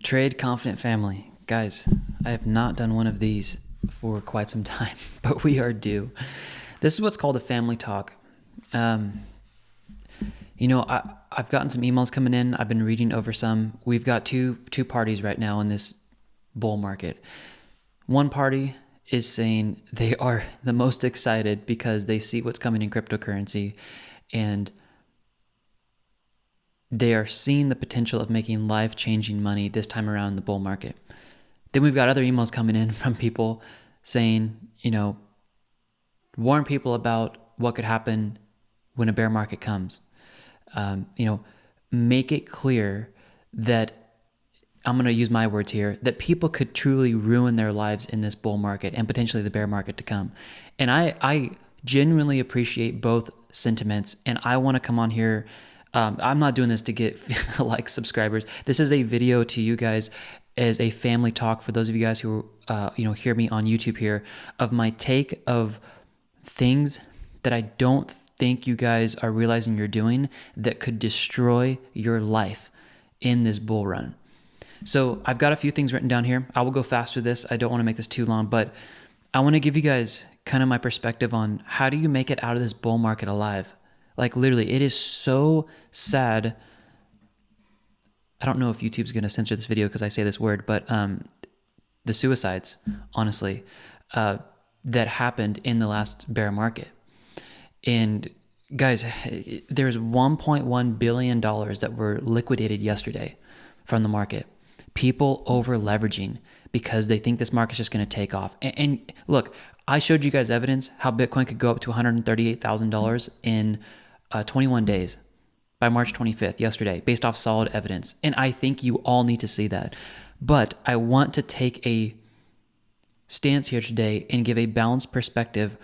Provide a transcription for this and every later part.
Trade Confident family. Guys, I have not done one of these for quite some time, but we are due. This is what's called a family talk. I've gotten some emails coming in. I've been reading over some. We've got two parties right now in this bull market. One party is saying they are the most excited because they see what's coming in cryptocurrency and they are seeing the potential of making life-changing money this time around in the bull market. Then we've got other emails coming in from people saying, warn people about what could happen when a bear market comes. Make it clear that, I'm going to use my words here, that people could truly ruin their lives in this bull market and potentially the bear market to come. And I genuinely appreciate both sentiments, and I want to come on here. I'm not doing this to get subscribers. This is a video to you guys as a family talk for those of you guys who hear me on YouTube here, of my take of things that I don't think you guys are realizing you're doing that could destroy your life in this bull run. So I've got a few things written down here. I will go fast through this. I don't want to make this too long, but I want to give you guys kind of my perspective on how do you make it out of this bull market alive. Like literally, it is so sad. I don't know if YouTube's going to censor this video because I say this word, but the suicides, honestly, that happened in the last bear market. And guys, there's $1.1 billion that were liquidated yesterday from the market. People over leveraging because they think this market's just going to take off. And look, I showed you guys evidence how Bitcoin could go up to $138,000 in 21 days by March 25th, yesterday, based off solid evidence. And I think you all need to see that. But I want to take a stance here today and give a balanced perspective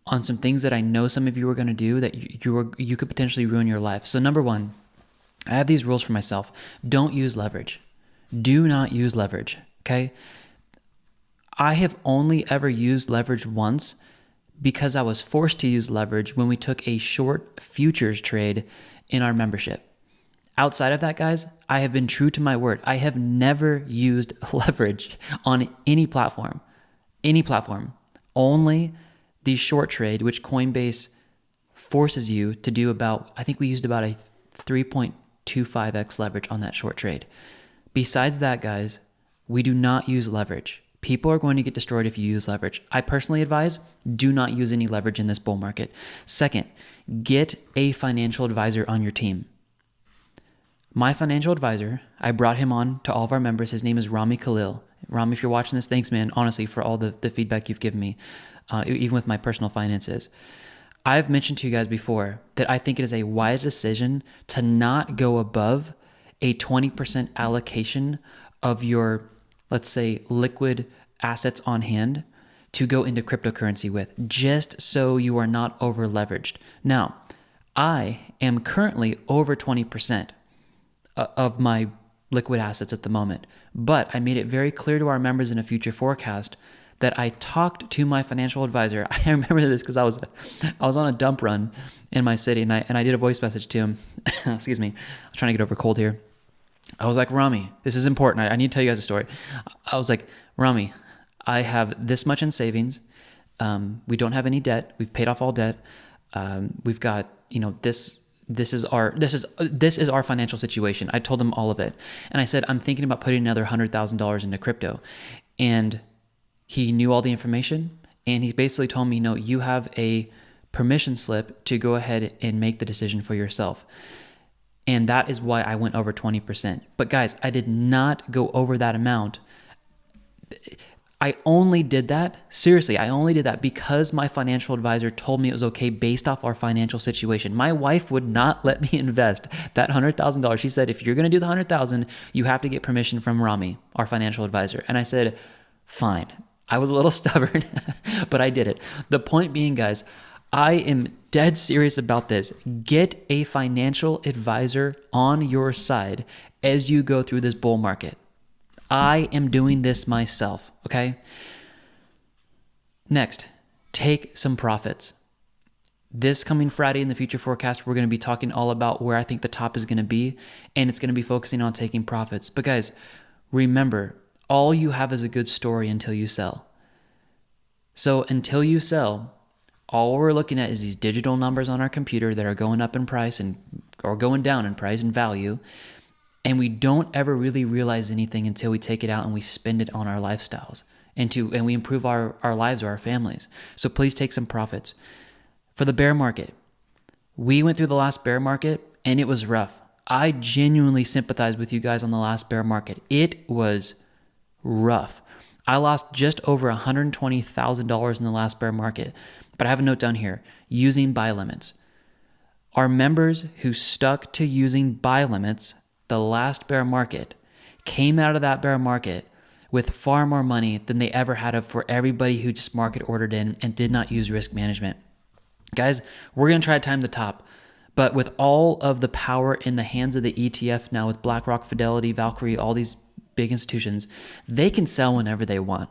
on some things that I know some of you are going to do that you could potentially ruin your life. So number one, I have these rules for myself. Don't use leverage. Do not use leverage, okay? I have only ever used leverage once because I was forced to use leverage when we took a short futures trade in our membership. Outside of that, guys, I have been true to my word. I have never used leverage on any platform. Only the short trade, which Coinbase forces you to do I think we used about a 3.25x leverage on that short trade. Besides that, guys, we do not use leverage. People are going to get destroyed if you use leverage. I personally advise, do not use any leverage in this bull market. Second, get a financial advisor on your team. My financial advisor, I brought him on to all of our members. His name is Rami Khalil. Rami, if you're watching this, thanks, man, honestly, for all the feedback you've given me, even with my personal finances. I've mentioned to you guys before that I think it is a wise decision to not go above a 20% allocation of your, let's say, liquid assets on hand to go into cryptocurrency with, just so you are not over leveraged. Now, I am currently over 20% of my liquid assets at the moment, but I made it very clear to our members in a future forecast that I talked to my financial advisor. I remember this because I was on a dump run in my city, and I did a voice message to him. Excuse me, I was trying to get over a cold here. I was like, Rami, this is important. I need to tell you guys a story. I was like, Rami, I have this much in savings. We don't have any debt. We've paid off all debt. We've got, this is our financial situation. I told him all of it. And I said, I'm thinking about putting another $100,000 into crypto. And he knew all the information. And he basically told me, you have a permission slip to go ahead and make the decision for yourself. And that is why I went over 20%. But guys, I did not go over that amount. I only did that because my financial advisor told me it was okay based off our financial situation. My wife would not let me invest that $100,000. She said, if you're going to do the $100,000, you have to get permission from Rami, our financial advisor. And I said, fine. I was a little stubborn, but I did it. The point being, guys, I am dead serious about this. Get a financial advisor on your side as you go through this bull market. I am doing this myself, okay? Next, take some profits. This coming Friday in the Future Forecast, we're going to be talking all about where I think the top is going to be, and it's going to be focusing on taking profits. But guys, remember, all you have is a good story until you sell. So until you sell, all we're looking at is these digital numbers on our computer that are going up in price or going down in price and value. And we don't ever really realize anything until we take it out and we spend it on our lifestyles and we improve our lives or our families. So please take some profits. For the bear market, we went through the last bear market and it was rough. I genuinely sympathize with you guys on the last bear market. It was rough. I lost just over $120,000 in the last bear market, but I have a note down here, using buy limits. Our members who stuck to using buy limits the last bear market came out of that bear market with far more money than they ever had for everybody who just market ordered in and did not use risk management. Guys, we're going to try to time the top, but with all of the power in the hands of the ETF now with BlackRock, Fidelity, Valkyrie, all these big institutions, they can sell whenever they want.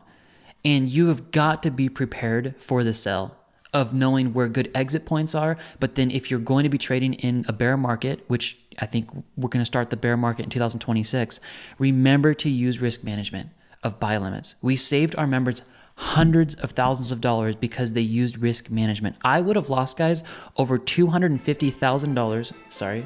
And you have got to be prepared for the sell of knowing where good exit points are. But then if you're going to be trading in a bear market, which I think we're going to start the bear market in 2026, remember to use risk management of buy limits. We saved our members hundreds of thousands of dollars because they used risk management. I would have lost, guys, over $250,000. Sorry.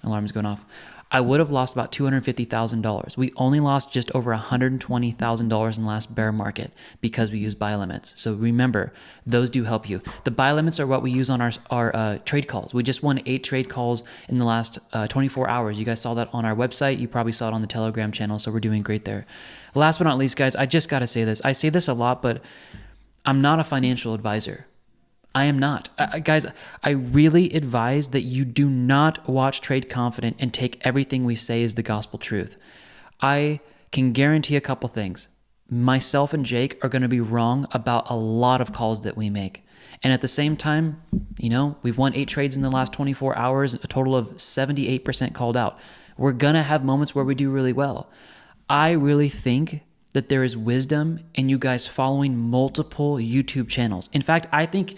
Alarm's going off. I would have lost about $250,000. We only lost just over $120,000 in the last bear market because we used buy limits. So remember, those do help you. The buy limits are what we use on our trade calls. We just won 8 trade calls in the last 24 hours. You guys saw that on our website. You probably saw it on the Telegram channel, so we're doing great there. Last but not least, guys, I just got to say this. I say this a lot, but I'm not a financial advisor. I am not. Guys, I really advise that you do not watch Trade Confident and take everything we say as the gospel truth. I can guarantee a couple things. Myself and Jake are going to be wrong about a lot of calls that we make. And at the same time, we've won 8 trades in the last 24 hours, a total of 78% called out. We're going to have moments where we do really well. I really think that there is wisdom in you guys following multiple YouTube channels. In fact, I think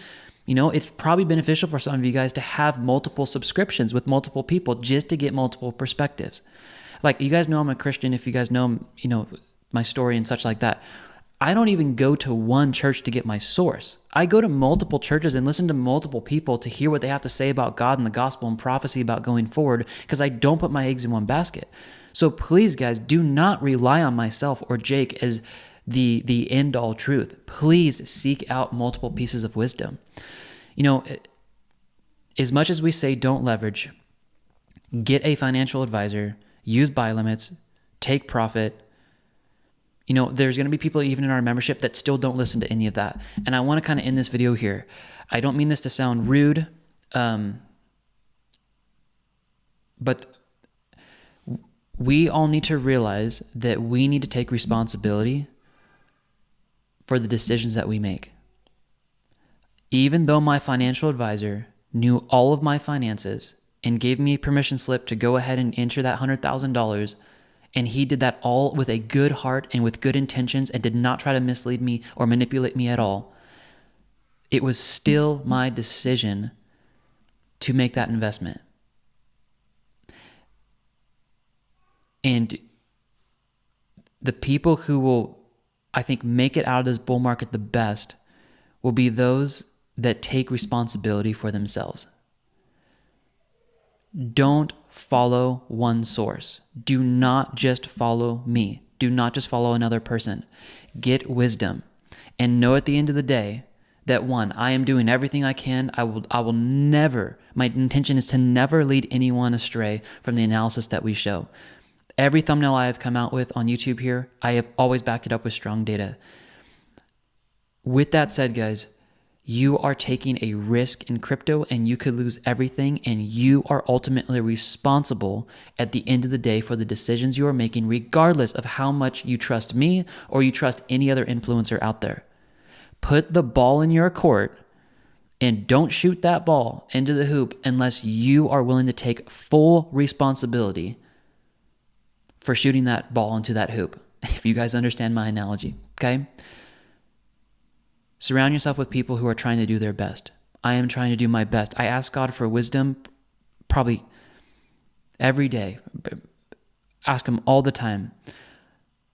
it's probably beneficial for some of you guys to have multiple subscriptions with multiple people just to get multiple perspectives. Like, you guys know I'm a Christian. If you guys know, my story and such like that. I don't even go to one church to get my source. I go to multiple churches and listen to multiple people to hear what they have to say about God and the gospel and prophecy about going forward, because I don't put my eggs in one basket. So please, guys, do not rely on myself or Jake as the end-all truth. Please seek out multiple pieces of wisdom. As much as we say don't leverage, get a financial advisor, use buy limits, take profit. There's going to be people even in our membership that still don't listen to any of that. And I want to kind of end this video here. I don't mean this to sound rude, but we all need to realize that we need to take responsibility for the decisions that we make. Even though my financial advisor knew all of my finances and gave me a permission slip to go ahead and enter that $100,000, and he did that all with a good heart and with good intentions and did not try to mislead me or manipulate me at all, it was still my decision to make that investment. And the people who will, I think, make it out of this bull market the best will be those that take responsibility for themselves. Don't follow one source. Do not just follow me. Do not just follow another person. Get wisdom and know at the end of the day that, one, I am doing everything I can. I will never, my intention is to never lead anyone astray from the analysis that we show. Every thumbnail I have come out with on YouTube here, I have always backed it up with strong data. With that said, guys, you are taking a risk in crypto and you could lose everything, and you are ultimately responsible at the end of the day for the decisions you are making, regardless of how much you trust me or you trust any other influencer out there. Put the ball in your court and don't shoot that ball into the hoop unless you are willing to take full responsibility for shooting that ball into that hoop. If you guys understand my analogy, okay? Surround yourself with people who are trying to do their best. I am trying to do my best. I ask God for wisdom probably every day. Ask Him all the time.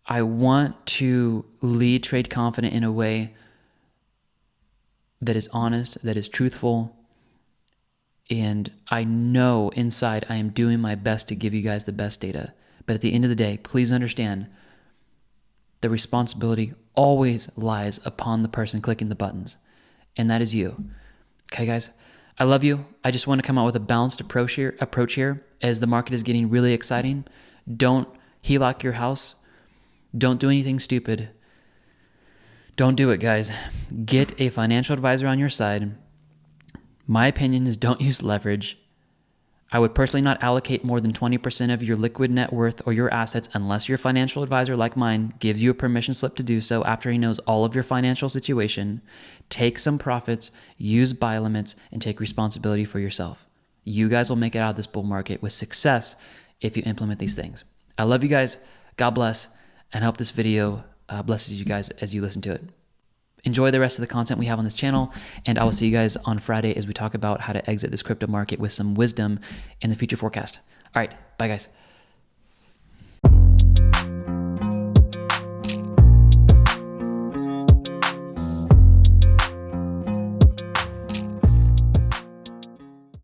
I want to lead Trade Confident in a way that is honest, that is truthful, and I know inside I am doing my best to give you guys the best data. But at the end of the day, please understand the responsibility always lies upon the person clicking the buttons, and that is you. Okay, guys? I love you. I just want to come out with a balanced approach here as the market is getting really exciting. Don't HELOC your house. Don't do anything stupid. Don't do it, guys. Get a financial advisor on your side. My opinion is don't use leverage. I would personally not allocate more than 20% of your liquid net worth or your assets unless your financial advisor, like mine, gives you a permission slip to do so after he knows all of your financial situation. Take some profits, use buy limits, and take responsibility for yourself. You guys will make it out of this bull market with success if you implement these things. I love you guys. God bless, and I hope this video blesses you guys as you listen to it. Enjoy the rest of the content we have on this channel, and I will see you guys on Friday as we talk about how to exit this crypto market with some wisdom in the future forecast. All right, bye guys.